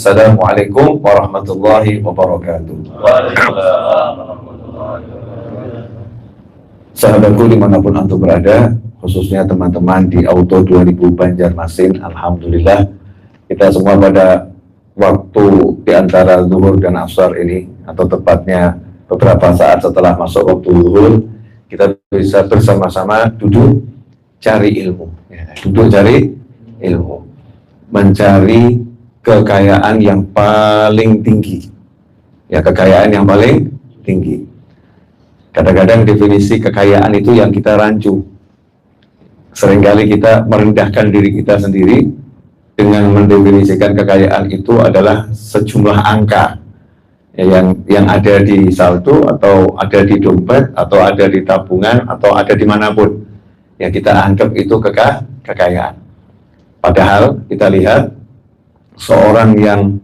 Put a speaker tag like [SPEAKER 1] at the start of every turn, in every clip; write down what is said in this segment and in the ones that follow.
[SPEAKER 1] Assalamualaikum warahmatullahi wabarakatuh. Sahabatku dimanapun antum berada, khususnya teman-teman di Auto 2000 Banjarmasin, alhamdulillah kita semua pada waktu di antara zuhur dan asar ini, atau tepatnya beberapa saat setelah masuk waktu zuhur, kita bisa bersama-sama duduk cari ilmu, duduk cari ilmu, mencari kekayaan yang paling tinggi, kekayaan yang paling tinggi. Kadang-kadang definisi kekayaan itu yang kita rancu. Seringkali kita merendahkan diri kita sendiri dengan mendefinisikan kekayaan itu adalah sejumlah angka yang ada di saldo, atau ada di dompet, atau ada di tabungan, atau ada dimanapun. Kita anggap itu kekayaan. Padahal kita lihat seorang yang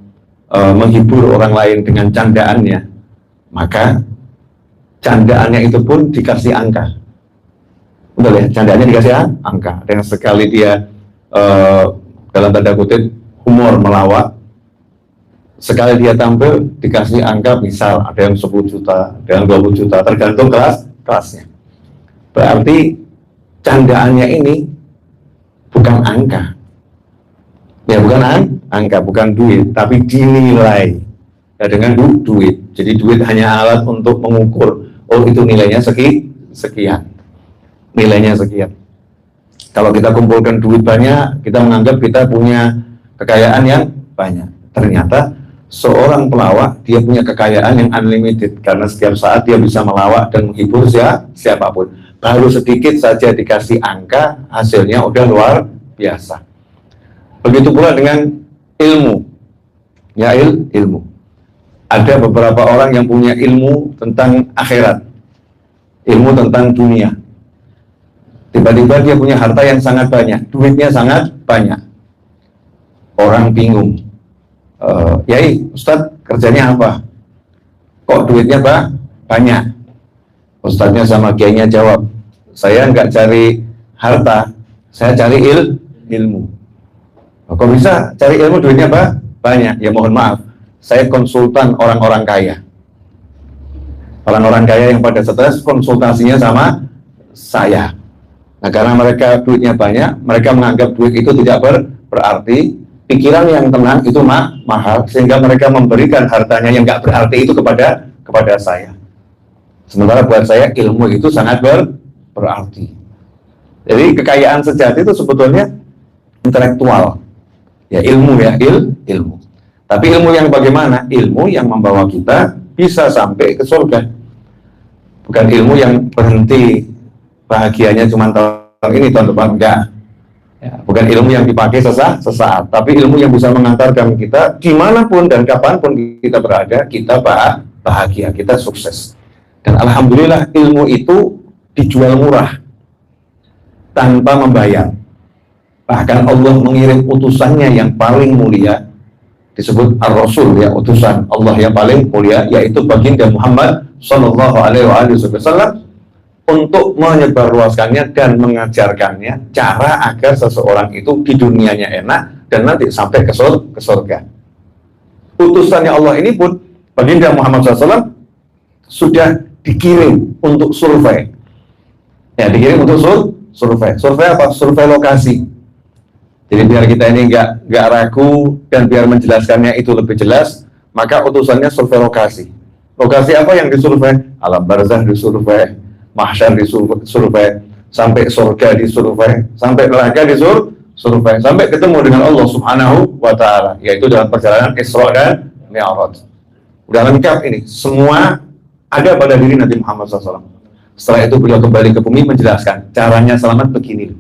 [SPEAKER 1] menghibur orang lain dengan candaannya, maka candaannya itu pun dikasih angka. Betul ya, candaannya dikasih angka. Dengan sekali dia dalam tanda kutip humor melawak, sekali dia tampil dikasih angka, misal ada yang 10 juta, ada yang 20 juta, tergantung kelasnya. Berarti candaannya ini bukan angka. Bukan angka, bukan duit, tapi dinilai dengan duit. Jadi duit hanya alat untuk mengukur, oh itu nilainya sekian. Nilainya sekian. Kalau kita kumpulkan duit banyak, kita menganggap kita punya kekayaan yang banyak. Ternyata seorang pelawak, dia punya kekayaan yang unlimited, karena setiap saat dia bisa melawak dan menghibur siapapun. Baru sedikit saja dikasih angka, hasilnya udah luar biasa. Begitu pula dengan ilmu. Ilmu. Ada beberapa orang yang punya ilmu tentang akhirat, ilmu tentang dunia. Tiba-tiba dia punya harta yang sangat banyak, duitnya sangat banyak. Orang bingung. Yai, Ustadz kerjanya apa? Kok duitnya banyak? Ustadznya sama kiainya jawab, saya nggak cari harta, saya cari ilmu. Kok bisa cari ilmu duitnya banyak? Ya mohon maaf, saya konsultan orang-orang kaya. Orang-orang kaya yang pada stres konsultasinya sama saya. Nah, karena mereka duitnya banyak, mereka menganggap duit itu tidak berarti, pikiran yang tenang itu mahal, sehingga mereka memberikan hartanya yang nggak berarti itu kepada saya. Sementara buat saya ilmu itu sangat berarti. Jadi kekayaan sejati itu sebetulnya intelektual. Ilmu. Tapi ilmu yang bagaimana? Ilmu yang membawa kita bisa sampai ke surga. Bukan ilmu yang berhenti bahagianya cuma tahun ini, tahun depan enggak. Bukan ilmu yang dipakai sesaat, tapi ilmu yang bisa mengantarkan kita dimanapun dan kapanpun kita berada, kita bahagia, kita sukses. Dan alhamdulillah ilmu itu dijual murah tanpa membayar. Bahkan Allah mengirim utusannya yang paling mulia, disebut Ar-Rasul, utusan Allah yang paling mulia, yaitu baginda Muhammad Sallallahu Alaihi Wasallam, untuk menyebarluaskannya dan mengajarkannya cara agar seseorang itu di dunianya enak dan nanti sampai ke surga. Utusannya Allah ini pun baginda Muhammad SAW sudah dikirim untuk survei. Dikirim untuk survei. Survei apa? Survei lokasi. Jadi biar kita ini nggak ragu dan biar menjelaskannya itu lebih jelas, maka utusannya survei lokasi. Lokasi apa yang disurvei? Alam barzah disurvei, mahsyar disurvei, sampai surga disurvei, sampai neraka disurvei, sampai ketemu dengan Allah Subhanahu wa Ta'ala, yaitu dalam perjalanan Isra dan Mi'raj. Udah lengkap ini, semua ada pada diri Nabi Muhammad SAW. Setelah itu beliau kembali ke bumi menjelaskan caranya selamat begini.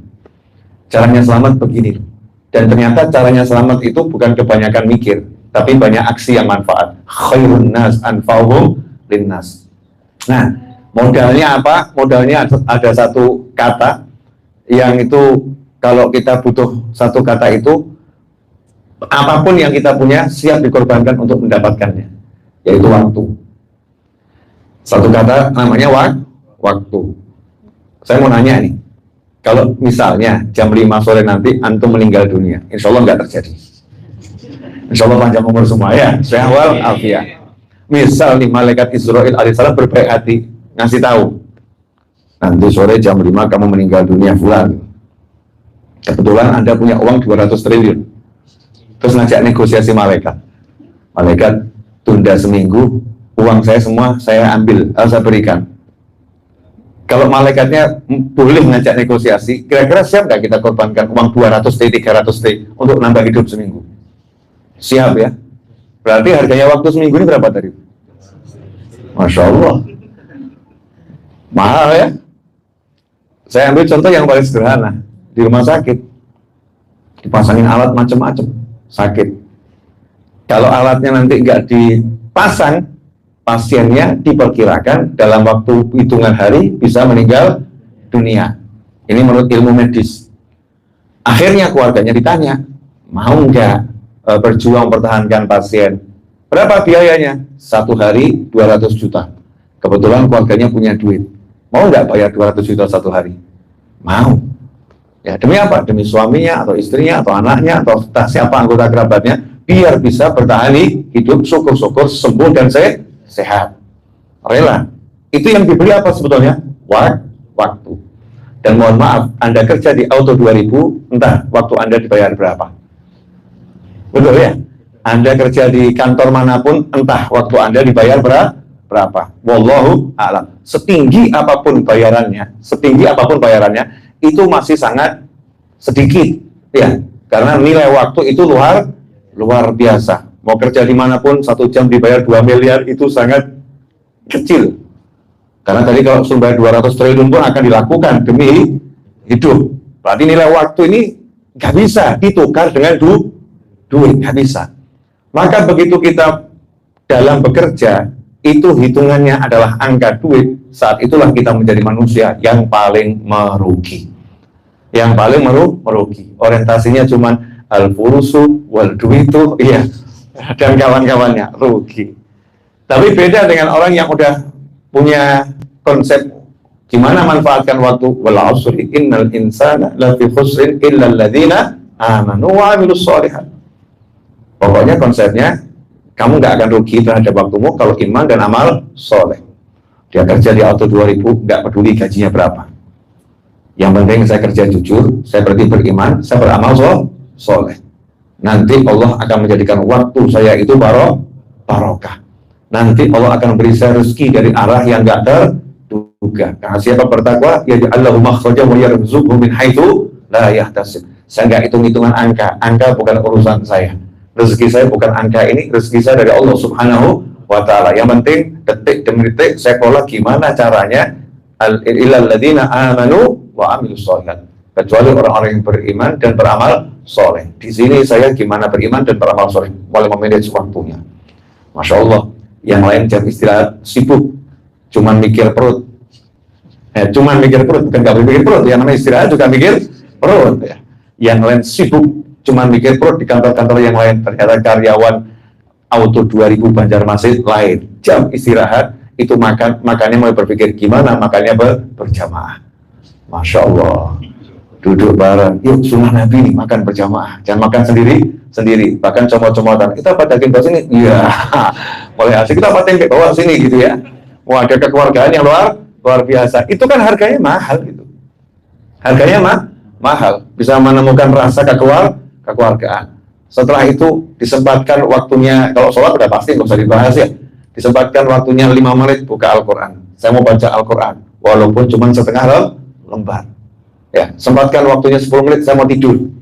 [SPEAKER 1] Caranya selamat begini. Dan ternyata caranya selamat itu bukan kebanyakan mikir, tapi banyak aksi yang manfaat. Khairun nas anfa'uhum linnas. Nah, modalnya apa? Modalnya ada satu kata yang itu kalau kita butuh satu kata itu, apapun yang kita punya siap dikorbankan untuk mendapatkannya, yaitu waktu. Satu kata namanya waktu. Saya mau nanya nih, kalau misalnya jam 5 sore nanti antum meninggal dunia, insya Allah nggak terjadi. Insya Allah panjang umur semua ya, sehat wal afiat. Misal nih malaikat Israil alaihissalam berbaik hati ngasih tahu, nanti sore jam 5 kamu meninggal dunia fulan. Kebetulan Anda punya uang 200 triliun. Terus ngajak negosiasi malaikat. Malaikat, tunda seminggu, uang saya semua saya ambil, saya berikan. Kalau malaikatnya boleh ngajak negosiasi, kira-kira siap nggak kita korbankan uang 200 T, 300 T untuk nambah hidup seminggu? Siap ya? Berarti harganya waktu seminggu ini berapa tadi? Masya Allah. Mahal ya? Saya ambil contoh yang paling sederhana. Di rumah sakit. Dipasangin alat macam-macam. Sakit. Kalau alatnya nanti nggak dipasang, pasiennya diperkirakan dalam waktu hitungan hari bisa meninggal dunia. Ini menurut ilmu medis. Akhirnya keluarganya ditanya, mau nggak berjuang mempertahankan pasien? Berapa biayanya? 1 hari 200 juta. Kebetulan keluarganya punya duit. Mau nggak bayar 200 juta 1 hari? Mau. Ya, demi apa? Demi suaminya, atau istrinya, atau anaknya, atau siapa anggota kerabatnya, biar bisa bertahan hidup, syukur-syukur, sembuh dan sehat. Rela. Itu yang dibeli apa sebetulnya? Waktu. Dan mohon maaf, Anda kerja di Auto 2000, entah waktu Anda dibayar berapa. Betul ya? Anda kerja di kantor manapun, entah waktu Anda dibayar berapa. Wallahu a'lam. Setinggi apapun bayarannya, itu masih sangat sedikit, ya. Karena nilai waktu itu luar biasa. Mau kerja dimanapun, 1 jam dibayar 2 miliar, itu sangat kecil. Karena tadi kalau sumber 200 triliun pun akan dilakukan demi hidup. Berarti nilai waktu ini nggak bisa ditukar dengan duit, nggak bisa. Maka begitu kita dalam bekerja, itu hitungannya adalah angka duit, saat itulah kita menjadi manusia yang paling merugi. Yang paling merugi. Orientasinya cuma al-furusu, wal duitu, iya, dan kawan-kawannya, rugi. Tapi beda dengan orang yang udah punya konsep gimana manfaatkan waktu. Wal asri innal insana lafi khusrin illa alladzina amanu wa amilus sholihat. Pokoknya konsepnya, kamu nggak akan rugi terhadap waktumu kalau iman dan amal soleh. Dia kerja di Auto 2000, nggak peduli gajinya berapa. Yang penting saya kerja jujur, saya berarti beriman, saya beramal soleh. Nanti Allah akan menjadikan waktu saya itu barokah. Nanti Allah akan beri saya rezeki dari arah yang nggak terduga. Karena siapa bertakwa, yaj'allahu makhraja wa yarzuqhu min haitsu la yahtasib. Saya nggak hitung-hitungan angka bukan urusan saya. Rezeki saya bukan angka ini, rezeki saya dari Allah Subhanahu wa Ta'ala. Yang penting detik demi detik saya kelola gimana caranya illal ladzina amanu wa amilus sholihat. Kecuali orang-orang yang beriman dan beramal soleh. Di sini saya gimana beriman dan beramal soleh, mulai memanage waktunya. Masya Allah. Yang lain jam istirahat sibuk, cuman mikir perut. Cuman mikir perut, bukan nggak mikir perut. Yang namanya istirahat juga mikir perut. Ya. Yang lain sibuk, cuman mikir perut di kantor-kantor yang lain. Ternyata karyawan Auto 2000 Banjarmasin lain. Jam istirahat itu makannya mulai berpikir gimana makannya berjamaah. Masya Allah. Duduk bareng, yuk sunnah Nabi nih makan berjamaah, jangan makan sendiri, bahkan comot-comotan. Kita apa daging bawa sini? Iya, mulai asik. Kita apa tempe bawa sini gitu ya. Wah, ada kekeluargaan yang luar biasa. Itu kan harganya mahal gitu. Harganya mahal, bisa menemukan rasa kekeluargaan. Setelah itu disempatkan waktunya, kalau sholat udah pasti nggak usah dibahas ya. Disempatkan waktunya 5 menit buka Al-Quran. Saya mau baca Al-Quran, walaupun cuma setengah lembar. Ya, sempatkan waktunya 10 menit saya mau tidur.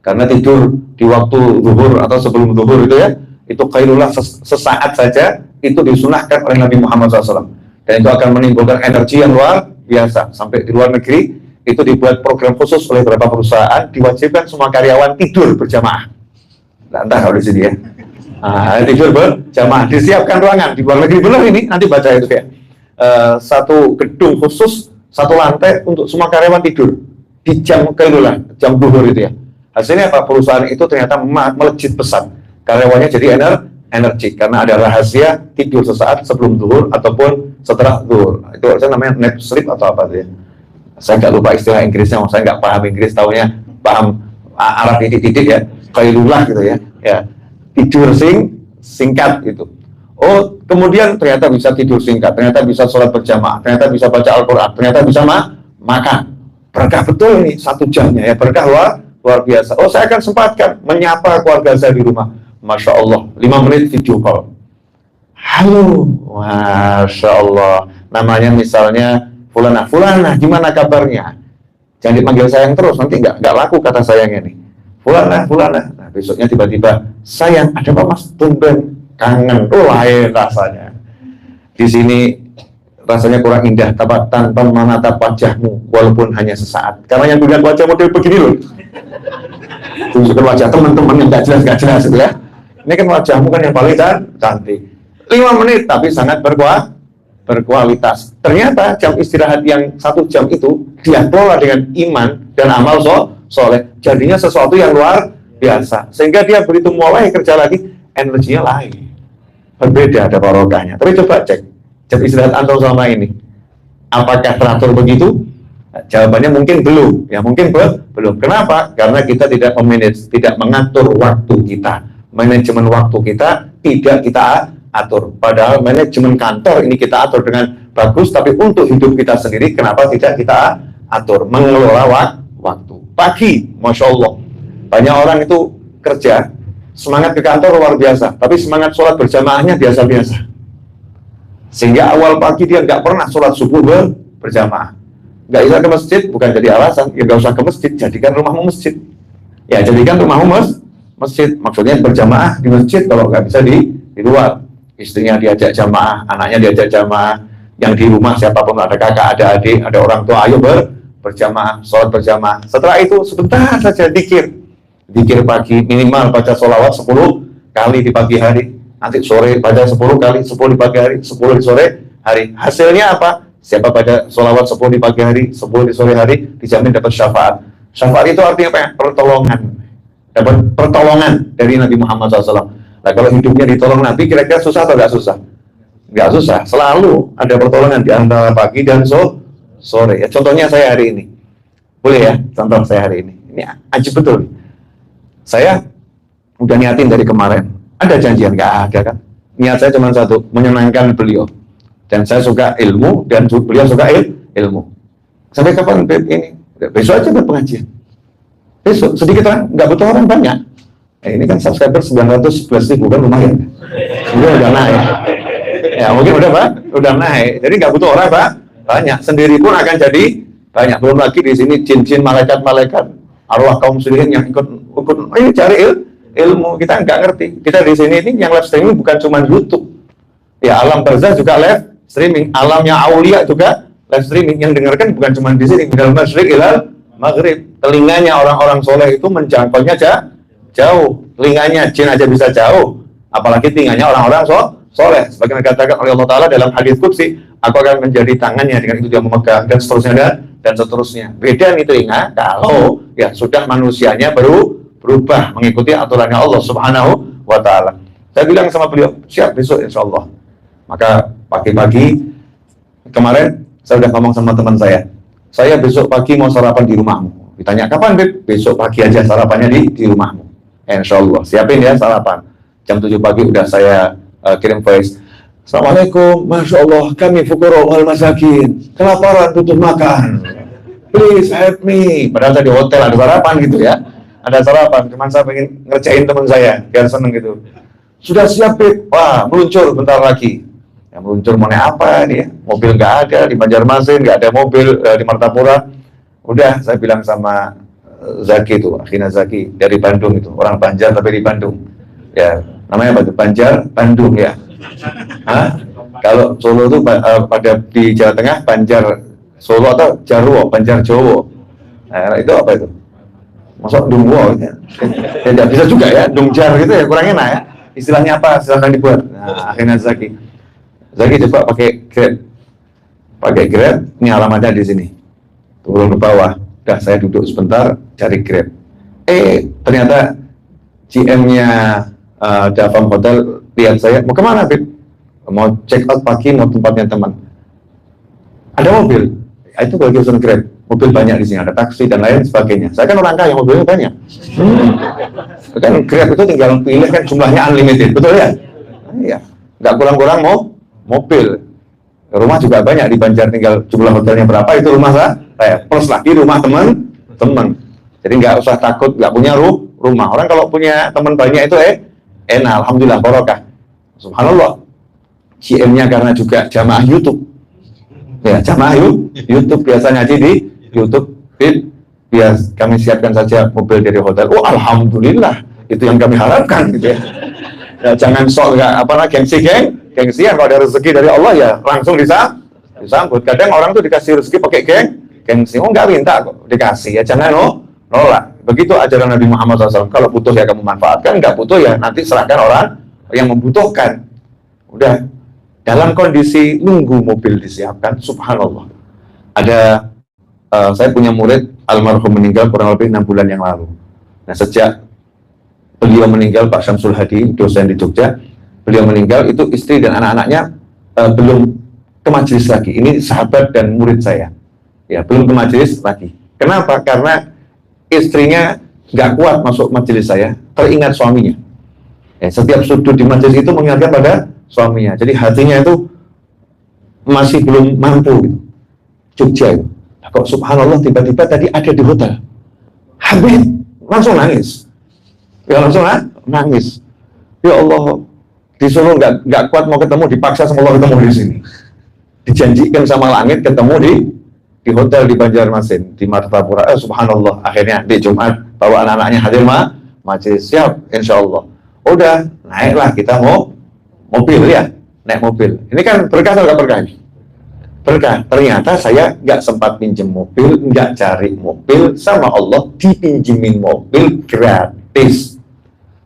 [SPEAKER 1] Karena tidur di waktu zuhur atau sebelum zuhur itu ya, itu khairullah sesaat saja, itu disunahkan oleh Nabi Muhammad SAW. Dan itu akan menimbulkan energi yang luar biasa. Sampai di luar negeri, itu dibuat program khusus oleh beberapa perusahaan, diwajibkan semua karyawan tidur berjamaah. Nah, entah kalau di sini ya. Tidur berjamaah, disiapkan ruangan. Di luar negeri benar ini, nanti baca itu ya. Satu gedung khusus, 1 lantai untuk semua karyawan tidur. Di jam kailulah, jam duhur itu ya. Hasilnya apa? Perusahaan itu ternyata melejit pesat. Karyawannya jadi energi karena ada rahasia tidur sesaat sebelum duhur ataupun setelah duhur. Itu namanya nap sleep atau apa itu ya. Saya nggak lupa istilah Inggrisnya, saya nggak paham Inggris, taunya paham Arab titik-titik ya, kailulah gitu ya. Ya. tidur singkat itu. Oh, kemudian ternyata bisa tidur singkat, ternyata bisa sholat berjamaah, ternyata bisa baca Al-Quran, ternyata bisa makan. Berkah betul ini 1 jamnya ya, berkah luar biasa. Oh, saya akan sempatkan menyapa keluarga saya di rumah. Masya Allah, 5 menit video call. Halo, Masya Allah. Namanya misalnya Fulana, gimana kabarnya? Jangan dipanggil sayang terus, nanti nggak laku kata sayangnya nih. Fulana. Nah, besoknya tiba-tiba, sayang, ada apa mas? Tumben, kangen. Oh, lain rasanya. Di sini rasanya kurang indah tanpa menatap wajahmu, walaupun hanya sesaat. Karena yang punya wajah model begini loh. Tunjukkan wajah teman-teman yang nggak jelas itu ya. Ini kan wajahmu kan yang paling cantik. 5 menit tapi sangat berkualitas. Ternyata jam istirahat yang 1 jam itu dia kelola dengan iman dan amal soleh. Jadinya sesuatu yang luar biasa. Sehingga dia begitu mulai kerja lagi, energinya lain. Berbeda ada barokahnya. Tapi coba cek jam istirahat antum selama ini. Apakah teratur begitu? Nah, jawabannya mungkin belum. Ya mungkin belum. Kenapa? Karena kita tidak mengatur waktu kita. Manajemen waktu kita tidak kita atur. Padahal manajemen kantor ini kita atur dengan bagus, tapi untuk hidup kita sendiri kenapa tidak kita atur? Mengelola waktu. Pagi, Masya Allah, banyak orang itu kerja, semangat ke kantor luar biasa, tapi semangat sholat berjamaahnya biasa-biasa. Sehingga awal pagi dia nggak pernah sholat subuh berjamaah. Nggak bisa ke masjid, bukan jadi alasan, ya nggak usah ke masjid, jadikan rumahmu masjid. Ya, jadikan rumahmu masjid. Maksudnya berjamaah di masjid, kalau nggak bisa di luar. Istrinya diajak jamaah, anaknya diajak jamaah, yang di rumah siapapun, ada kakak, ada adik, ada orang tua, ayo berjamaah, sholat berjamaah. Setelah itu sebentar saja dikir pagi, minimal baca sholawat 10 kali di pagi hari, nanti sore baca 10 kali, 10 di pagi hari, 10 di sore hari. Hasilnya apa? Siapa baca sholawat 10 di pagi hari, 10 di sore hari, dijamin dapat syafaat. Syafaat itu artinya apa ya? Pertolongan. Dapat pertolongan dari Nabi Muhammad SAW. Nah, kalau hidupnya ditolong Nabi, kira-kira susah atau nggak susah? Nggak susah. Selalu ada pertolongan di antara pagi dan sore. Ya, contohnya saya hari ini. Boleh ya? Contoh saya hari ini. Ini ajib betul. Saya udah niatin dari kemarin. Ada janjian? Nggak ada kan? Niat saya cuma satu, menyenangkan beliau. Dan saya suka ilmu, dan beliau suka ilmu. Sampai kapan ini? Besok aja berpengajian. Besok, sedikit orang, nggak butuh orang banyak. Ini kan subscriber 911.000 kan lumayan. Mungkin udah naik. Ya mungkin udah naik. Jadi nggak butuh orang banyak. Sendiri pun akan jadi banyak. Belum lagi di sini jin-jin, malaikat-malaikat, arwah kaum muslimin yang ikut ini cari ilmu. Kita nggak ngerti. Kita di sini ini yang live streaming bukan cuma YouTube. Ya alam barzah juga live streaming. Alamnya aulia juga live streaming. Yang dengarkan bukan cuma di sini. Minal masyriq ilal maghrib. Telinganya orang-orang soleh itu menjangkaunya jauh. Telinganya jin aja bisa jauh, apalagi telinganya orang-orang soleh. Sebagaimana dikatakan oleh Allah Ta'ala dalam hadis qudsi, aku akan menjadi tangannya, dengan itu dia memegang, dan seterusnya dan seterusnya. Beda nih telinga kalau ya sudah manusianya berubah mengikuti aturannya Allah Subhanahu wa Ta'ala. Saya bilang sama beliau, siap besok insya Allah. Maka pagi-pagi kemarin saya udah ngomong sama teman saya besok pagi mau sarapan di rumahmu. Ditanya kapan, Beb? Besok pagi aja sarapannya di rumahmu. Insya Allah, siapin ya sarapan. Jam 7 pagi udah saya kirim voice. Assalamualaikum, Masya Allah, kami fuqara wal masakin, kelaparan, butuh makan. Please help me. Padahal saya di hotel ada sarapan gitu ya. Ada sarapan, cuman saya pengen ngerjain teman saya, biar seneng gitu. Sudah siap, Beb? Wah, meluncur bentar lagi. Ya, meluncur mau naik apa nih? Mobil nggak ada di Banjarmasin, nggak ada mobil di Martapura. Udah, saya bilang sama Zaki itu, akhirnya Zaki dari Bandung itu, orang Banjar tapi di Bandung. Ya, namanya apa? Banjar, Bandung ya. Hah? Kalau Solo itu pada di Jawa Tengah Banjar Solo atau Jarwo, Banjar Jowo. Nah, itu apa itu? Masuk Dungwo gitu. Ya, tidak bisa juga ya, Dungjar gitu ya, kurang enak ya. Istilahnya apa? Silahkan dibuat. Nah, akhirnya Zaki coba pakai Grab. Ini alamatnya di sini. Turun ke bawah. Udah saya duduk sebentar cari Grab. Ternyata GM-nya Davam Hotel lihat saya, mau kemana, Beb? Mau check out pagi, mau tempatnya teman. Ada mobil, itu bagi urusan Grab. mobil banyak di sini, ada taksi dan lain sebagainya. Saya kan orang kaya, mobilnya banyak. Kan Grab itu tinggal pilih kan jumlahnya unlimited, betul ya? Iya, nggak kurang-kurang mau mobil. Rumah juga banyak di Banjar, tinggal jumlah hotelnya berapa itu rumah saya. Plus lagi rumah teman. Jadi nggak usah takut nggak punya rumah. Orang kalau punya teman banyak itu enak, alhamdulillah barokah. Subhanallah. CM-nya karena juga jamaah YouTube. Ya, jamaah YouTube biasa ngaji di YouTube. Biar kami siapkan saja mobil dari hotel. Oh, alhamdulillah. Itu yang kami harapkan gitu ya. Ya jangan sok gengsian kalau ada rezeki dari Allah ya langsung disambut. Kadang orang tuh dikasih rezeki pakai gengsi. Oh, nggak minta kok dikasih ya, jangan nolak. Begitu ajaran Nabi Muhammad SAW. Kalau butuh ya kamu manfaatkan, nggak butuh ya nanti serahkan orang yang membutuhkan. Udah. Dalam kondisi nunggu mobil disiapkan, subhanallah. Ada, saya punya murid, almarhum meninggal kurang lebih 6 bulan yang lalu. Nah, sejak beliau meninggal, Pak Syamsul Hadi, dosen di Jogja, beliau meninggal, itu istri dan anak-anaknya belum ke majelis lagi. Ini sahabat dan murid saya. Ya, belum ke majelis lagi. Kenapa? Karena istrinya nggak kuat masuk majelis saya, teringat suaminya. Ya, setiap sudut di majelis itu mengingatkan pada suaminya. Jadi hatinya itu masih belum mampu gitu. Jogja itu. Nah, kok subhanallah tiba-tiba tadi ada di hotel. Habib langsung nangis. Ya langsung nangis. Ya Allah, disuruh nggak kuat mau ketemu, dipaksa sama Allah ketemu di sini. Dijanjikan sama langit ketemu di hotel di Banjarmasin, di Martapura. Subhanallah, akhirnya di Jumat bawa anak-anaknya hadir majelis, siap insya Allah. Udah, naiklah kita mau mobil ya, naik mobil. Ini kan berkah atau nggak berkah? Berkah. Ternyata saya nggak sempat pinjem mobil, nggak cari mobil, sama Allah dipinjemin mobil gratis.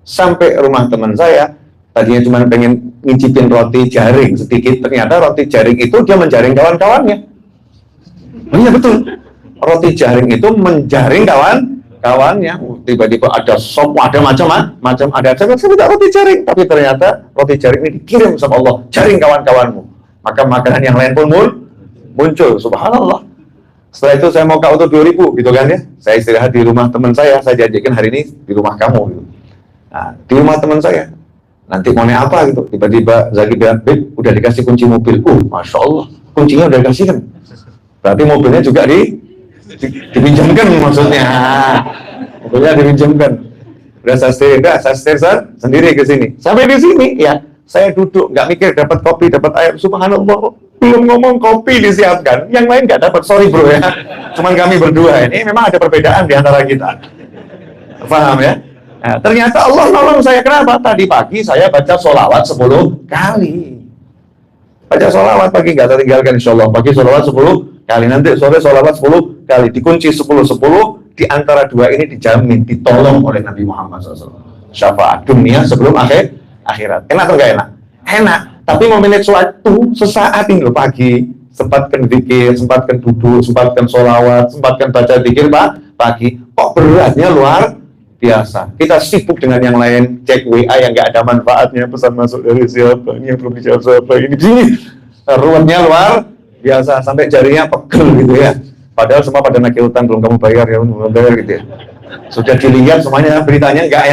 [SPEAKER 1] Sampai rumah teman saya, tadinya cuma pengen ngicipin roti jaring sedikit, ternyata roti jaring itu dia menjaring kawan-kawannya. Oh iya betul, roti jaring itu menjaring kawannya. Tiba-tiba ada sop, ada macam-macam, ada saya minta roti jaring, tapi ternyata roti jaring ini dikirim sama Allah, jaring kawan-kawanmu. Maka makanan yang lain pun muncul, subhanallah. Setelah itu saya mau ke auto 2000 gitu kan ya. Saya istirahat di rumah teman saya janjikan hari ini di rumah kamu gitu. Nah, di rumah teman saya. Nanti mau naik apa gitu. Tiba-tiba Zaki bilang, "Beb, udah dikasih kunci mobil." Masya Allah, kuncinya udah dikasih kan. Berarti mobilnya juga dipinjamkan maksudnya. Mobilnya dipinjamkan. Udah saya setir sendiri ke sini. Sampai di sini ya, saya duduk nggak mikir dapat kopi, dapat air. Subhanallah, belum ngomong kopi disiapkan. Yang lain nggak dapat, sorry bro ya. Cuman kami berdua ini memang ada perbedaan di antara kita. Paham ya? Nah, ternyata Allah nolong saya. Kenapa? Tadi pagi saya baca sholawat 10 kali. Baca sholawat pagi nggak tertinggalkan insya Allah. Pagi sholawat 10 kali, nanti sore sholawat 10 kali, dikunci 10-10, di antara dua ini dijamin, ditolong oleh Nabi Muhammad SAW. Syafaat dunia sebelum akhirat. Enak atau nggak enak? Enak, tapi memanage waktu sesaat ini loh, pagi, sempatkan zikir, sempatkan duduk, sempatkan sholawat, sempatkan baca zikir pagi. Kok beratnya luar biasa. Kita sibuk dengan yang lain, cek WA yang nggak ada manfaatnya, pesan masuk dari siapa, ini yang belum dijawab siapa, ini begini. Ruwetnya luar biasa, sampai jarinya pegel gitu ya. Padahal semua pada nagih utang, belum kamu bayar ya, belum bayar gitu ya. Sudah dilihat semuanya beritanya nggak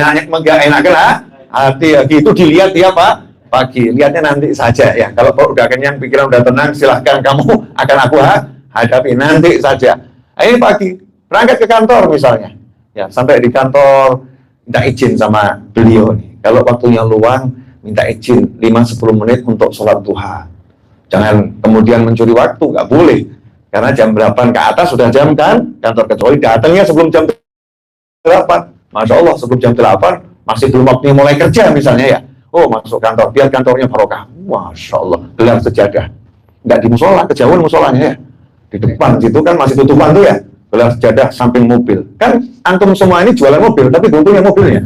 [SPEAKER 1] enak kan hati ya, itu dilihat ya Pak pagi, lihatnya nanti saja ya. Kalau udah kenyang, pikiran udah tenang, silahkan kamu akan aku hadapi nanti saja. Ini pagi berangkat ke kantor misalnya. Ya, sampai di kantor minta izin sama beliau nih. Kalau waktunya luang, minta izin 5-10 menit untuk sholat duha. Jangan kemudian mencuri waktu, nggak boleh. Karena jam 8 ke atas sudah jam kan kantor, kecuali datangnya sebelum jam 8. Masya Allah, sebelum jam 8 masih belum waktunya mulai kerja misalnya ya. Oh, masuk kantor, biar kantornya barokah. Masya Allah, gelar sejadah. Nggak di musola, kejauhan musolanya ya. Di depan situ kan masih tutupan tuh ya. Gelar sejadah samping mobil. Kan antum semua ini jualan mobil, tapi belum punya mobilnya.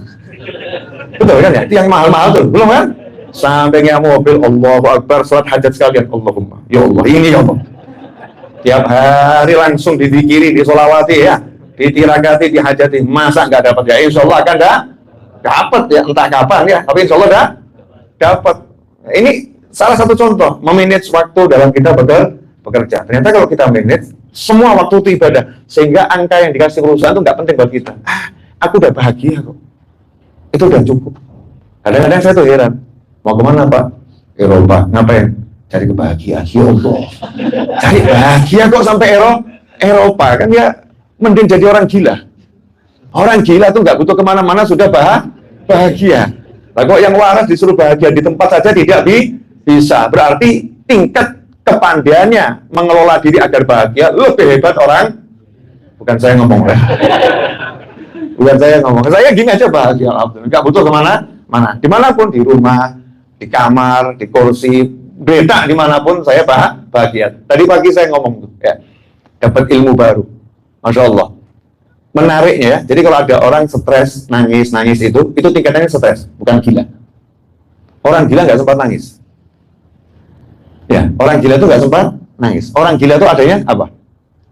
[SPEAKER 1] Betul kan ya? Itu yang mahal-mahal tuh, belum kan? Sampingnya mobil, Allahu Akbar, salat hajat sekalian. Allahumma, ya Allah, ini ya Allah. Tiap hari langsung didikiri, disolawati ya, ditirakati, dihajati. Masa nggak dapat ya? Insya Allah akan dapat ya, entah kapan ya, tapi insya Allah dapat. Ini salah satu contoh memanage waktu dalam kita bekerja. bekerja. Ternyata kalau kita manage, semua waktu itu ibadah. Sehingga angka yang dikasih perusahaan itu nggak penting buat kita. Aku udah bahagia kok. Itu udah cukup. Kadang-kadang saya tuh heran. Mau kemana Pak? Eropa. Ngapain? Cari kebahagiaan. Ya Allah. Cari bahagia kok sampai Eropa. Kan ya mending jadi orang gila. Orang gila tuh nggak butuh kemana-mana sudah bahagia. Nah, kok yang waras disuruh bahagia di tempat saja tidak bisa. Berarti tingkat kepandaiannya mengelola diri agar bahagia lebih hebat orang. Bukan saya ngomong ya. Bukan saya ngomong. Saya gini aja bahagia. Nggak butuh kemana-mana. Dimanapun, di rumah, di kamar, di kursi, beda dimanapun saya bahagia. Tadi pagi saya ngomong tuh, ya, dapat ilmu baru. Masya Allah. Menariknya ya, jadi kalau ada orang stres, nangis itu tingkatannya stres, bukan gila. Orang gila nggak sempat nangis. Ya, orang gila itu nggak sempat nangis. Orang gila itu adanya apa?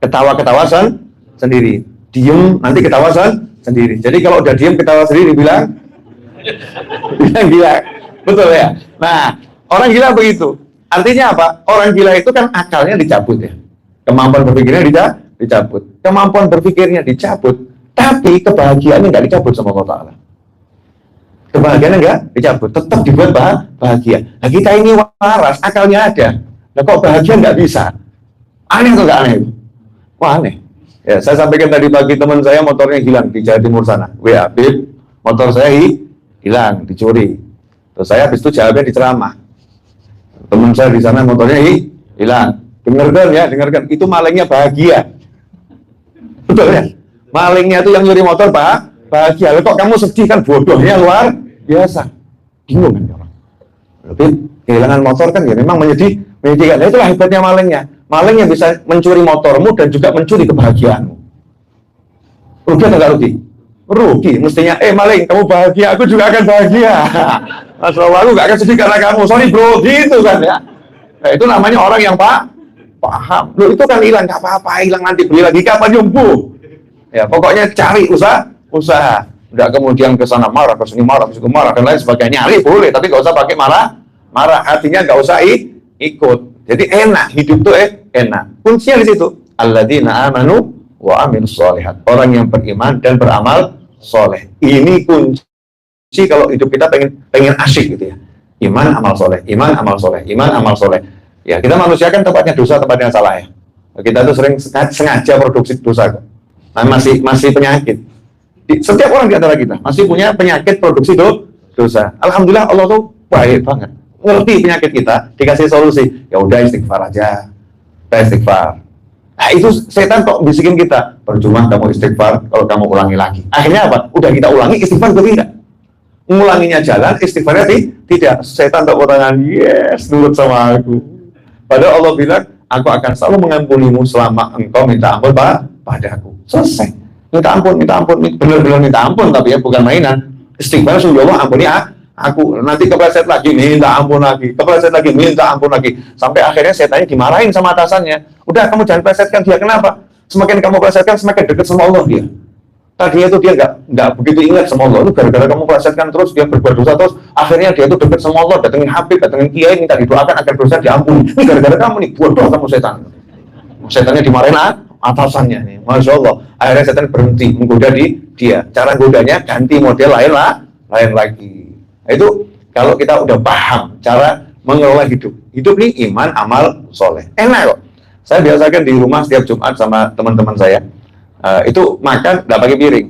[SPEAKER 1] Ketawa-ketawa sendiri. Diem, nanti ketawa sendiri. Jadi kalau udah diem, ketawa sendiri, bilang gila. Betul ya? Nah, orang gila begitu. Artinya apa? Orang gila itu kan akalnya dicabut ya. Kemampuan berpikirnya dicabut. Kemampuan berpikirnya dicabut, tapi kebahagiaannya nggak dicabut sama Allah Ta'ala. Kebahagiaannya nggak dicabut, tetap dibuat bahagia. Nah, kita ini waras, akalnya ada. Nah, kok bahagia nggak bisa? Aneh atau nggak aneh? Wah, aneh. Ya, saya sampaikan tadi pagi teman saya motornya hilang di Jawa Timur sana. WA, Bib, motor saya hilang, dicuri. Terus saya habis itu jawabnya di ceramah. Teman saya di sana motornya hilang. Dengarkan. Itu malingnya bahagia. Betul ya? Malingnya itu yang nyuri motor bahagia. Kok kamu sedih? Kan bodohnya luar biasa. Bingung kan orang. Tapi kehilangan motor kan ya memang menyedihkan. Nah, itulah hebatnya malingnya. Malingnya bisa mencuri motormu dan juga mencuri kebahagiaanmu. Rugi atau nggak rugi? Rugi. Mestinya, maling, kamu bahagia, aku juga akan bahagia. Masya Allah, aku nggak akan sedih karena kamu. Sorry bro, gitu kan ya. Nah, itu namanya orang yang paham. Loh, itu kan hilang, nggak apa-apa, hilang nanti beli lagi kapan nyumbu. Ya, pokoknya cari usaha. Nggak kemudian ke sana marah, ke sini marah, ke sini marah, dan lain sebagainya. Nyari boleh, tapi nggak usah pakai marah. Hatinya nggak usah ikut. Jadi enak, hidup tuh enak. Kuncinya di situ. Alladzina amanu wa amilus sholihat. Orang yang beriman dan beramal soleh. Ini kunci kalau hidup kita pengen asyik gitu ya. Iman, amal soleh. Iman, amal soleh. Iman, amal soleh. Ya, kita manusia kan tempatnya dosa, tempatnya salah ya. Kita tuh sering sengaja produksi dosa. Nah, masih penyakit. Setiap orang di antara kita masih punya penyakit produksi dosa. Alhamdulillah Allah tuh baik banget. Ngerti penyakit kita, dikasih solusi. Ya udah istighfar aja. Istighfar. Nah, itu setan kok bisikin kita. Percuma kamu istighfar kalau kamu ulangi lagi. Akhirnya apa? Udah kita ulangi, istighfar atau tidak? Ngulanginya jalan, istighfarnya tidak. Setan tak tangan, yes, nurut sama aku. Padahal Allah bilang, aku akan selalu mengampunimu selama engkau minta ampun padaku. Selesai. Minta ampun. Benar-benar minta ampun, tapi ya bukan mainan. Istighfar sudah Allah ampuni aku. Nanti kepleset lagi, minta ampun lagi. Kepleset lagi, minta ampun lagi. Sampai akhirnya setannya dimarahin sama atasannya. Udah, kamu jangan plesetkan dia. Kenapa? Semakin kamu plesetkan, semakin dekat sama Allah dia. Tadinya itu dia nggak begitu ingat sama Allah. Itu gara-gara kamu plesetkan terus, dia berbuat dosa terus. Akhirnya dia itu dekat sama Allah. Datengin Habib, datengin Kiai, minta didoakan agar dosa diampuni. Ini gara-gara kamu nih, bodoh kamu setan. Setannya dimarahin atasannya nih. Masya Allah. Akhirnya setan berhenti menggoda dia. Cara godanya ganti model lain lagi. Nah, itu kalau kita udah paham cara mengelola hidup. Hidup nih iman, amal, soleh. Enak kok. Saya biasakan di rumah setiap Jumat sama teman-teman saya. Itu makan nggak pakai piring.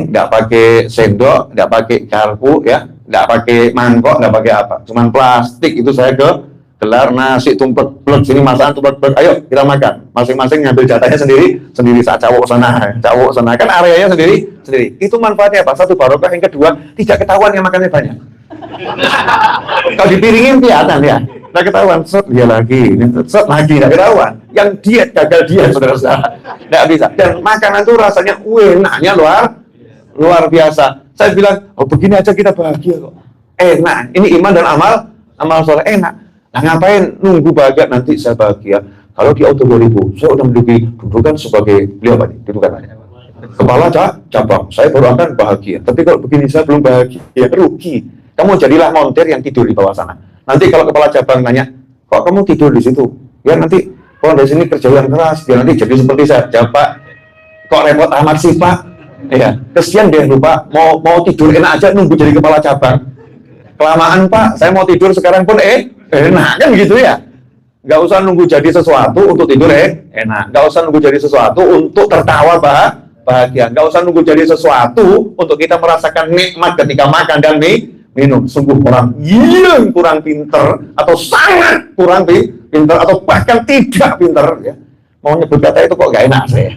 [SPEAKER 1] Nggak pakai sendok, nggak pakai garpu, ya. Nggak pakai mangkok, nggak pakai apa. Cuman plastik itu saya ke gelar nasi tumpek, sini masakan tumpek, ayo kita makan. Masing-masing ngambil jatahnya sendiri saat cowok sana kan areanya sendiri. Itu manfaatnya apa? Satu barokah, yang kedua tidak ketahuan yang makannya banyak. Kalau dipiringin kelihatan ya, nggak ketahuan. Dia lagi, nggak ketahuan. Yang diet gagal diet, saudara-saudara, nggak bisa. Dan makanan itu rasanya enaknya luar biasa. Saya bilang, begini aja kita bahagia kok. Enak. Ini iman dan amal soleh enak. Nah, ngapain nunggu bahagia nanti saya bahagia? Kalau di auto 2000, saya udah menduduki dudukan sebagai beliau apa nih? Dudukan kepala cabang. Saya baru akan bahagia. Tapi kalau begini saya belum bahagia, rugi. Kamu jadilah montir yang tidur di bawah sana. Nanti kalau kepala cabang nanya, kok kamu tidur di situ? Ya nanti kalau dari sini kerja yang keras, ya nanti jadi seperti saya. Jawab, Pak, kok repot amat sih Pak? Ya, kesian deh lupa mau tidur enak aja nunggu jadi kepala cabang. Kelamaan Pak, saya mau tidur sekarang pun enak kan gitu ya. Nggak usah nunggu jadi sesuatu untuk tidur enak. Nggak usah nunggu jadi sesuatu untuk tertawa bahagia. Nggak usah nunggu jadi sesuatu untuk kita merasakan nikmat ketika makan dan minum. Sungguh orang yang kurang pinter atau sangat kurang pinter atau bahkan tidak pinter ya. Mau nyebut kata itu kok nggak enak saya.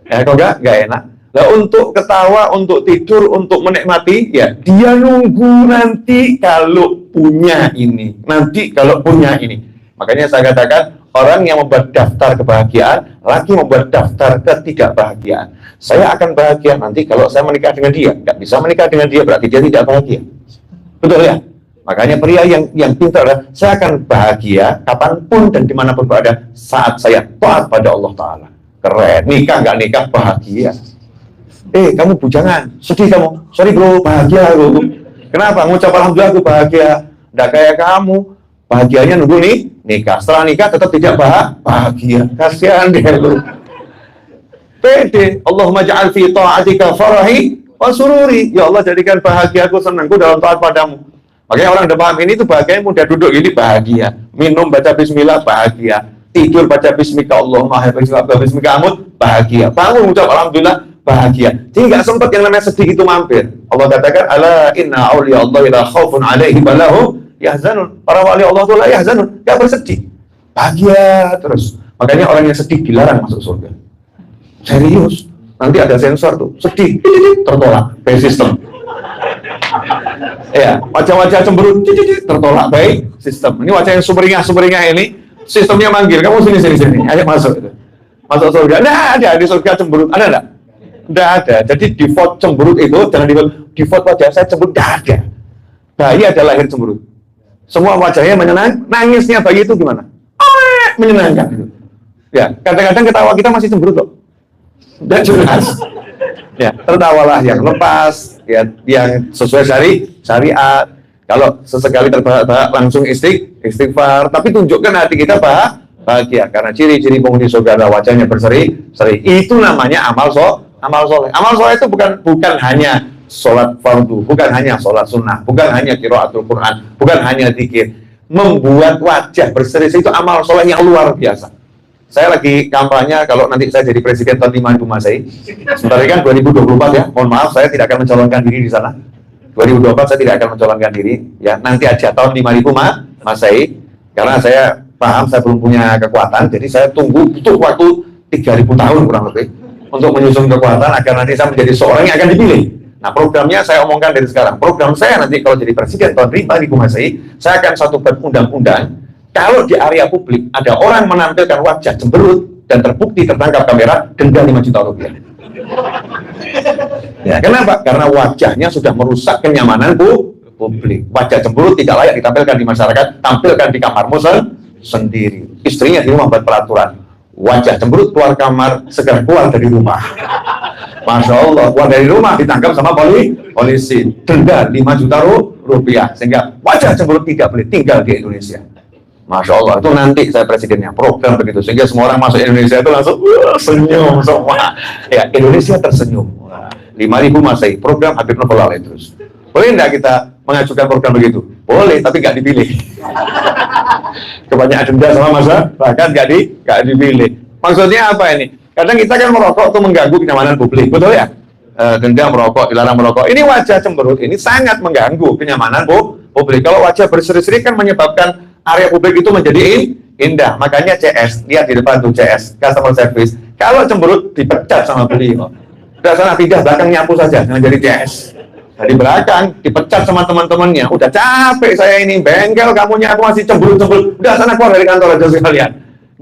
[SPEAKER 1] Ya kok nggak enak. Nah, untuk ketawa, untuk tidur, untuk menikmati, ya dia nunggu nanti kalau punya ini. Nanti kalau punya ini. Makanya saya katakan, orang yang membuat daftar kebahagiaan, lagi membuat daftar ketidakbahagiaan. Saya akan bahagia nanti kalau saya menikah dengan dia. Nggak bisa menikah dengan dia, berarti dia tidak bahagia. Betul ya? Makanya pria yang pintar adalah, saya akan bahagia kapanpun dan dimanapun berada saat saya taat pada Allah Ta'ala. Keren, nikah nggak nikah bahagia. Kamu bujangan, sedih kamu. Sorry bro, bahagia bro. Kenapa? Ngucap alhamdulillah aku bahagia. Nggak kayak kamu. Bahagianya nunggu nikah. Setelah nikah tetap tidak bahagia. Kasihan deh lu. Pede. Allahumma ja'al fi ta'atika farahi wa sururi. Ya Allah jadikan bahagiaku, senangku dalam taat padamu. Makanya orang udah paham ini tuh bahagia mudah duduk ini bahagia. Minum baca bismillah bahagia. Tidur baca bismika Allahumma bismika amut bahagia. Bangun ucap alhamdulillah bahagia. Jadi nggak sempat yang namanya sedih itu mampir. Allah katakan, ala inna awliya Allah la khaufun alaihim wa lahum yahzanun. Para wali Allah itu la yahzanun, nggak bersedih. Bahagia terus. Makanya orang yang sedih dilarang masuk surga. Serius. Nanti ada sensor tuh. Sedih, tertolak. By sistem. Ya, wajah-wajah cemberut tertolak by sistem. Ini wajah yang sumringah ini sistemnya manggil. Kamu sini. Ayo masuk. Masuk surga. Nah, ada di surga cemberut. Ada enggak? Tidak ada. Jadi default cemberut itu, jangan default wajah saya cemberut, tidak ada. Bayi ada lahir cemberut. Semua wajahnya menyenangkan. Nangisnya bayi itu gimana? Menyenangkan. Ya, kadang-kadang ketawa kita masih cemberut loh. Tidak jelas. Ya, tertawalah yang lepas, ya, yang sesuai syariat. Kalau sesekali terbahak-bahak langsung istighfar. Tapi tunjukkan hati kita bahagia. Karena ciri-ciri penghuni surga adalah wajahnya berseri-seri. Itu namanya amal soleh. Amal soleh itu bukan hanya sholat fardu, bukan hanya sholat sunnah, bukan hanya qiraatul Quran, bukan hanya zikir. Membuat wajah berseri-seri itu amal soleh yang luar biasa. Saya lagi kampanye kalau nanti saya jadi presiden tahun 5000 Masehi. Sebentar kan 2024 ya. Mohon maaf saya tidak akan mencalonkan diri di sana. 2024 saya tidak akan mencalonkan diri. Ya nanti aja tahun 5000 Masehi. Karena saya paham saya belum punya kekuatan, jadi saya tunggu butuh waktu 3000 tahun kurang lebih untuk menyusun kekuatan agar nanti saya menjadi seorang yang akan dipilih. Nah programnya saya omongkan dari sekarang. Program saya nanti kalau jadi presiden tahun 5000 Masehi, saya akan satu undang-undang. Kalau di area publik ada orang menampilkan wajah cemberut dan terbukti tertangkap kamera, denda 5 juta rupiah. Ya, kenapa? Karena wajahnya sudah merusak kenyamanan publik. Wajah cemberut tidak layak ditampilkan di masyarakat, tampilkan di kamarmu sendiri. Istrinya di rumah buat peraturan. Wajah cemberut keluar kamar, segera keluar dari rumah. Masya Allah, keluar dari rumah ditangkap sama polisi. Denda 5 juta rupiah. Sehingga wajah cemberut tidak boleh tinggal di Indonesia. Masya Allah, itu nanti saya presidennya program begitu. Sehingga semua orang masuk Indonesia itu langsung senyum semua. Ya, Indonesia tersenyum. 5000 Masehi, program Habib Novel Alaih terus. Boleh enggak kita mengajukan program begitu? Boleh, tapi nggak dipilih. Kebanyakan denda sama masa, bahkan nggak dipilih. Maksudnya apa ini? Kadang kita kan merokok itu mengganggu kenyamanan publik, betul ya? Denda merokok, dilarang merokok. Ini wajah cemberut, ini sangat mengganggu kenyamanan publik. Kalau wajah berseri-seri kan menyebabkan area publik itu menjadi indah. Makanya CS, lihat di depan tuh CS, customer service. Kalau cemberut dipecat sama beliau. Udah sana pindah belakang nyapu saja, jangan jadi CS. Dari belakang dipecat sama teman-temannya. Udah capek saya ini, bengkel kamunya, aku masih cemberut-cemberut. Udah sana keluar dari kantor aja sekalian.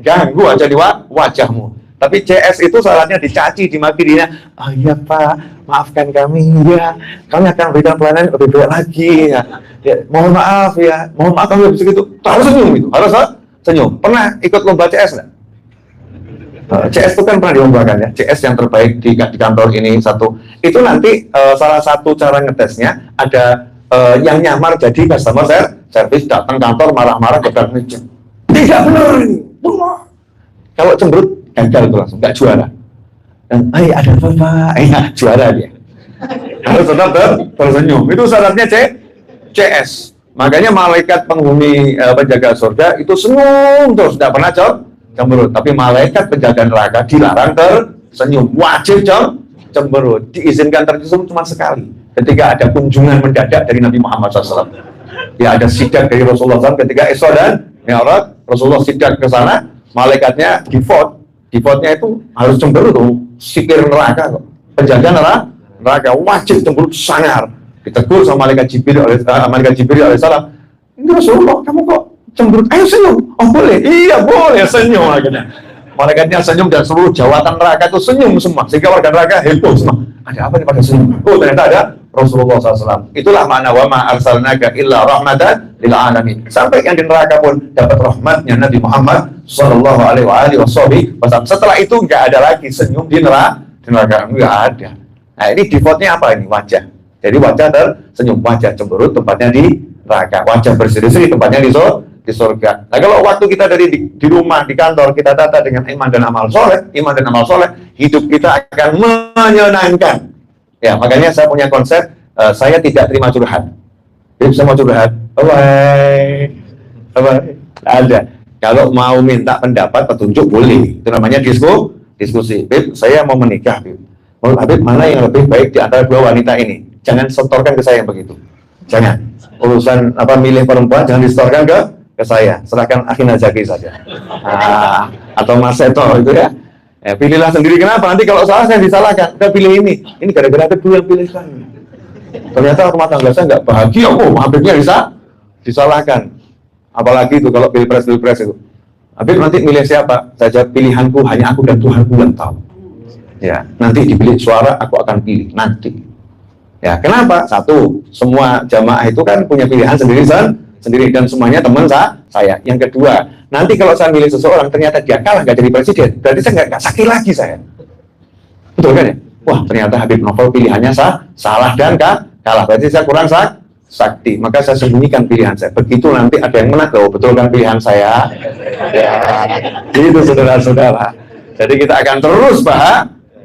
[SPEAKER 1] Ganggu aja di wajahmu. Tapi CS itu syaratnya dicaci, dimaki dia. Oh iya Pak, maafkan kami ya. Kami akan berikan pelayanan lebih baik lagi ya. Mohon maaf ya. Mohon maaf kami habis itu. Harus senyum itu, harus senyum. Pernah ikut lomba CS nggak? CS itu kan pernah dilombakan ya, CS yang terbaik di kantor ini satu. Itu nanti salah satu cara ngetesnya ada yang nyamar jadi customer service datang kantor marah-marah gebrak meja. tidak benar ini. Kalau cemberut gagal itu langsung, nggak juara. Dan ada apa? Juara dia. Harus tetap tersenyum. Itu syaratnya CS. Makanya malaikat penghuni penjaga surga itu senyum terus, tidak pernah cemberut. Tapi malaikat penjaga neraka dilarang tersenyum, wajib cemberut. Diizinkan tersenyum cuma sekali, ketika ada kunjungan mendadak dari Nabi Muhammad SAW. Ya, ada sidak dari Rasulullah SAW ketika Isra dan Mi'raj. Rasulullah sidak ke sana, malaikatnya defaultnya itu harus cemberut tuh, sipir neraka kok. Penjaga neraka wajib cemberut sangar. Ditegur sama malaikat Jibril alaihissalam. Ini Rasulullah, kamu kok cemberut? Ayo senyum. Oh boleh? Iya boleh, senyum akhirnya. Malaikatnya senyum dan seluruh jawatan neraka itu senyum semua, sehingga warga neraka heboh semua. Ada apa nih pada senyum? Oh ternyata ada Rasulullah SAW. Itulah makna wa ma arsalnaka illa rahmatan lil alamin. Sampai yang di neraka pun dapat rahmatnya Nabi Muhammad sallallahu alaihi wasallam. Setelah itu nggak ada lagi senyum di neraka, nggak ada. Nah ini defaultnya apa ini? Wajah. Jadi wajah tersenyum, wajah cemberut tempatnya di neraka, wajah berseri-seri tempatnya di surga. Nah kalau waktu kita dari di rumah, di kantor, kita tata dengan iman dan amal soleh, hidup kita akan menyenangkan. Ya makanya saya punya konsep, saya tidak terima curhat. Jadi saya mau curhat, ada. Kalau mau minta pendapat, petunjuk boleh. Itu namanya diskusi. Beb, saya mau menikah, Beb. Menurut Habib mana yang lebih baik di antara dua wanita ini? Jangan setorkan ke saya yang begitu. Jangan. Urusan milih perempuan jangan distorkan ke saya. Serahkan Akhi Nazaki saja. Atau Mas Seto itu ya. Pilihlah sendiri. Kenapa? Nanti kalau salah saya disalahkan. Udah pilih ini. Ini gara-gara Habib dulu yang pilihkan. Ternyata rumah tangga saya nggak bahagia. Habibnya disalahkan. Apalagi itu kalau pilpres itu. Habib nanti milih siapa? Saja pilihanku hanya aku dan Tuhanku yang tahu. Ya, nanti dipilih suara aku akan pilih nanti. Ya, kenapa? Satu, semua jamaah itu kan punya pilihan sendiri dan semuanya teman saya. Yang kedua, nanti kalau saya milih seseorang ternyata dia kalah nggak jadi presiden, berarti saya nggak sakit lagi saya. Betul kan ya? Wah, ternyata Habib Novel pilihannya salah dan kalah, berarti saya kurang sakti. Maka saya sembunyikan pilihan saya. Begitu nanti ada yang menang, betul kan pilihan saya? Ya, itu saudara-saudara. Jadi kita akan terus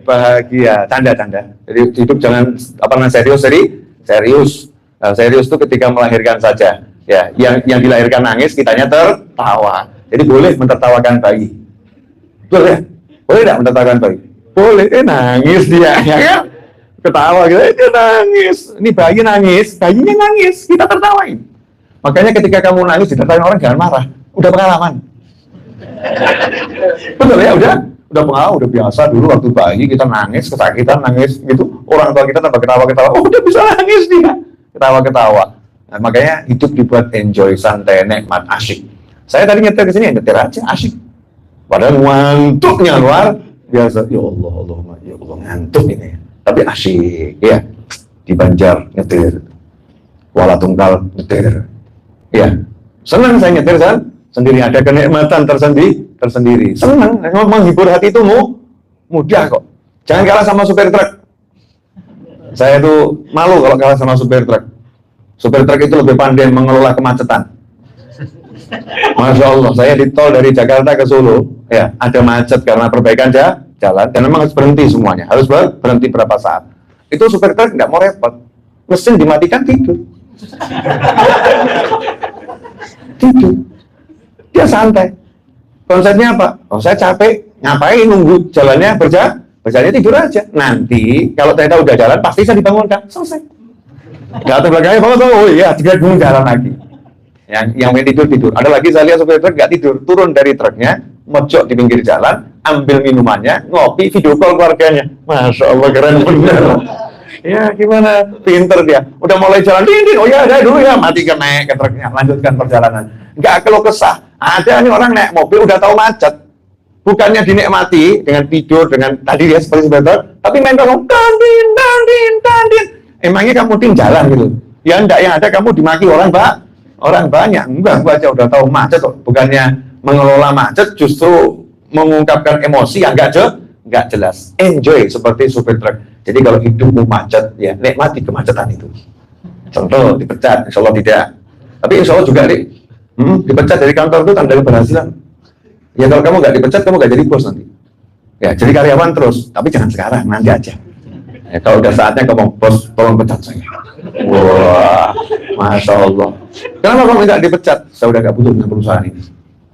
[SPEAKER 1] bahagia, tanda-tanda. Jadi hidup jangan serius. Serius itu ketika melahirkan saja. Ya, yang dilahirkan nangis, kitanya tertawa. Jadi boleh mentertawakan bayi. Betul ya? Boleh tidak mentertawakan bayi? Boleh. Nangis dia, ya kan? Ketawa gitu, dia nangis. Ini bayi nangis, bayinya nangis, kita tertawain. Makanya ketika kamu nangis ditertawain orang jangan marah. Udah pengalaman. Betul ya, udah pengalaman, udah biasa dulu waktu bayi kita nangis, kesakitan nangis gitu, orang tua kita tambah ketawa-ketawa, udah bisa nangis dia, ketawa-ketawa. Nah, makanya hidup dibuat enjoy, santai, nikmat, asyik. Saya tadi nyetir ke sini, nyetir aja asyik. Padahal ngantuknya luar biasa. Ya Allah, ngantuk ini. Tapi asyik, ya. Di Banjar nyetir, Kuala Tungkal nyetir. Ya, senang saya nyetir sendiri, ada kenikmatan tersendiri. Senang, menghibur hati itu mudah kok. Jangan kalah sama supir truk. Saya tuh malu kalau kalah sama supir truk. Supir truk itu lebih pandai mengelola kemacetan. Masya Allah, saya di tol dari Jakarta ke Solo, ya ada macet karena perbaikan jalan, dan memang harus berhenti semuanya, harus berhenti berapa saat. Itu supir truk nggak mau repot, mesin dimatikan tidur. Dia santai. Konsepnya apa? Saya capek, ngapain nunggu jalannya berjalannya tidur aja. Nanti kalau ternyata udah jalan, pasti saya dibangunkan, selesai. Gak terbelakangnya, oh iya, tiga gunung jalan lagi. Yang main tidur. Ada lagi saya lihat supir truk nggak tidur, turun dari truknya, mojok di pinggir jalan, ambil minumannya, ngopi, video call keluarganya. Masya Allah, keren bener. Ya gimana, pinter dia. Udah mulai jalan, oh ya ada dulu ya, mati naik ke truknya, lanjutkan perjalanan. Nggak keluh kesah. Ada nih orang naik mobil udah tahu macet. Bukannya dinikmati dengan tidur, dengan tadi dia seperti sebentar, tapi main tolong, dandin. Emangnya kamu tim jalan gitu? Ya enggak, yang ada kamu dimaki orang banyak. Enggak, gua aja udah tahu macet kok. Bukannya mengelola macet, justru mengungkapkan emosi yang enggak jelas. Enjoy seperti supir truk. Jadi kalau hidupmu macet, ya nikmati kemacetan itu. Contoh dipecat, insya Allah tidak. Tapi insya Allah juga Dipecat dari kantor itu tanda keberhasilan. Ya kalau kamu nggak dipecat, kamu nggak jadi bos nanti. Ya jadi karyawan terus, tapi jangan sekarang, nanti aja. Ya, kalau udah saatnya kamu bos, tolong pecat saya. Wah, masya Allah. Kenapa kamu nggak dipecat? Saya udah nggak butuh dengan perusahaan ini.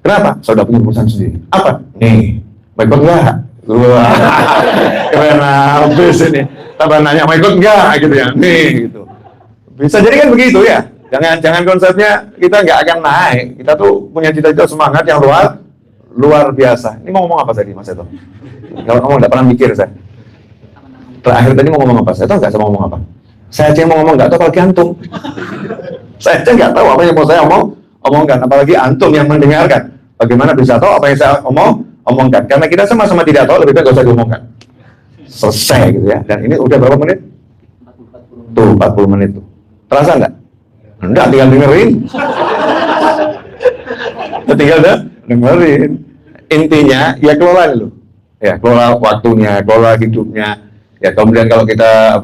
[SPEAKER 1] Kenapa? Saya udah punya perusahaan sendiri. Apa? Nih, baik enggak? Wah, keren habis ini. Tambah nanya, mau ikut enggak? Gitu ya, nih gitu. Bisa jadi kan begitu ya. Jangan konsepnya kita nggak akan naik. Kita tuh punya cita-cita semangat yang luar biasa. Ini mau ngomong apa tadi Mas Eto? Kalau kamu nggak pernah mikir saya. Terakhir tadi mau ngomong apa? Saya tahu nggak saya mau ngomong apa? Saya aja yang mau ngomong nggak tahu apalagi antum. Saya aja nggak tahu apa yang mau saya omongkan, apalagi antum yang mendengarkan. Bagaimana bisa tahu apa yang saya omongkan? Karena kita sama-sama tidak tahu, lebih baik nggak usah diomongkan. Selesai gitu ya. Dan ini udah berapa menit? Tuh 40 menit tuh. Terasa nggak? Enggak, tinggal dengerin. Tinggal dengerin. Intinya ya kelola dulu. Ya, kelola waktunya, kelola hidupnya. Ya, kemudian kalau kita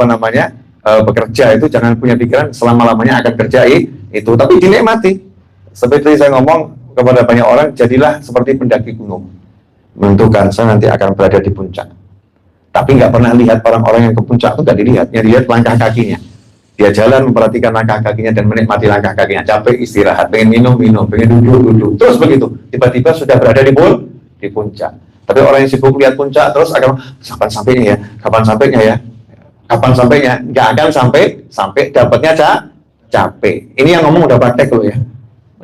[SPEAKER 1] bekerja itu jangan punya pikiran selama-lamanya akan kerja itu, tapi dinikmati. Seperti saya ngomong kepada banyak orang, jadilah seperti pendaki gunung. Menentukan saya nanti akan berada di puncak. Tapi nggak pernah lihat orang-orang yang ke puncak itu nggak dilihat, yang dilihat langkah kakinya. Dia jalan memperhatikan langkah kakinya dan menikmati langkah kakinya. Capek istirahat, pengen minum, pengen duduk. Terus begitu, tiba-tiba sudah berada di puncak. Tapi orang yang sibuk lihat puncak terus akan kapan sampainya ya, nggak akan sampai dapatnya capek. Ini yang ngomong udah praktek loh ya,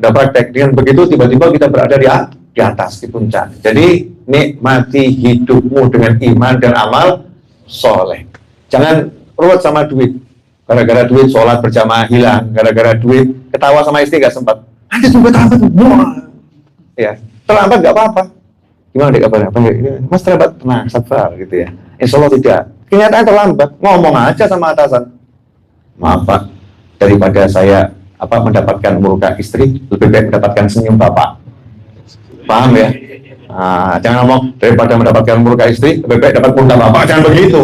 [SPEAKER 1] udah praktek. Dengan begitu tiba-tiba kita berada di atas, di puncak. Jadi nikmati hidupmu dengan iman dan amal soleh. Jangan ruwet sama duit. Gara-gara duit sholat berjamaah hilang, gara-gara duit ketawa sama istri nggak sempat. Nanti tunggu terlambat, ya terlambat nggak apa-apa. Gimana dek kabarnya? Mas terlambat, tenang, sabar gitu ya. Insya Allah tidak. Kenyataan terlambat, ngomong aja sama atasan. Maaf Pak, daripada saya mendapatkan murka istri, lebih baik mendapatkan senyum Bapak. Paham ya? Nah, jangan ngomong daripada mendapatkan murka istri, lebih baik dapat murka Bapak. Jangan begitu.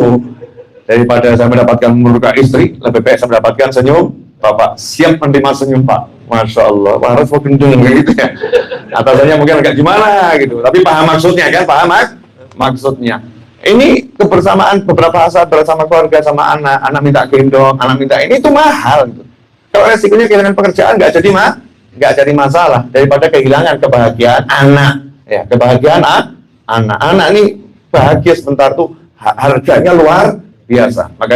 [SPEAKER 1] Daripada saya mendapatkan murka istri, lebih baik saya mendapatkan senyum Bapak. Siap menerima senyum Pak. Masya Allah, harus kenceng gitu ya. Atasannya mungkin agak gimana gitu, tapi paham maksudnya kan, maksudnya. Ini kebersamaan beberapa saat bersama keluarga, sama anak minta gendong, anak minta ini itu mahal gitu. Kalau resikonya kehilangan pekerjaan nggak jadi masalah daripada kehilangan kebahagiaan anak. Ya, kebahagiaan anak ini bahagia sebentar tuh harganya luar biasa. Makanya